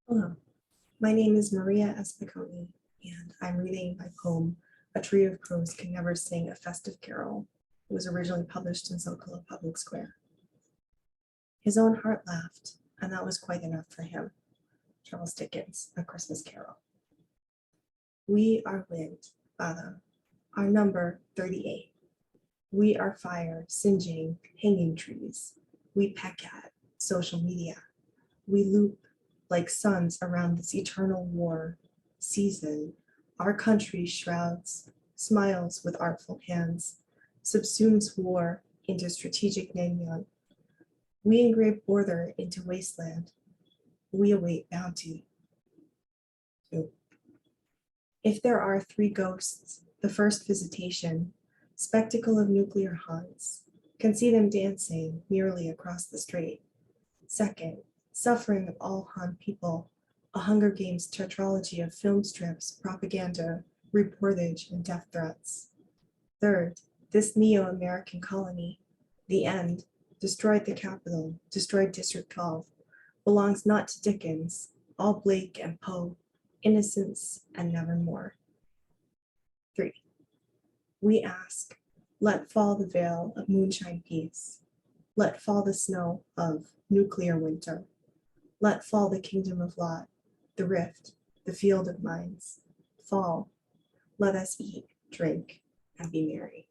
Hello, my name is Maria S Picone, and I'm reading my poem, A Tree of Crows Can Never Sing a Festive Carol. It was originally published in Zocalo Public Square. His own heart laughed, and that was quite enough for him. Charles Dickens, A Christmas Carol. We are wind, Father, our number 38. We are fire, singeing, hanging trees. We peck at social media. We loop like suns around this eternal war season. Our country shrouds, smiles with artful hands, subsumes war into strategic Nanyan. We engrave border into wasteland. We await bounty. If there are three ghosts, the first visitation, spectacle of nuclear haunts, can see them dancing merely across the strait. Second, suffering of all Han people, a Hunger Games tetralogy of film strips, propaganda, reportage, and death threats. Third, this neo-American colony, the end, destroyed the capital, destroyed District 12, belongs not to Dickens, all Blake and Poe, innocence and nevermore. 3. We ask, let fall the veil of moonshine peace. Let fall the snow of nuclear winter. Let fall the kingdom of Lot, the rift, the field of mines. Fall, let us eat, drink, and be merry.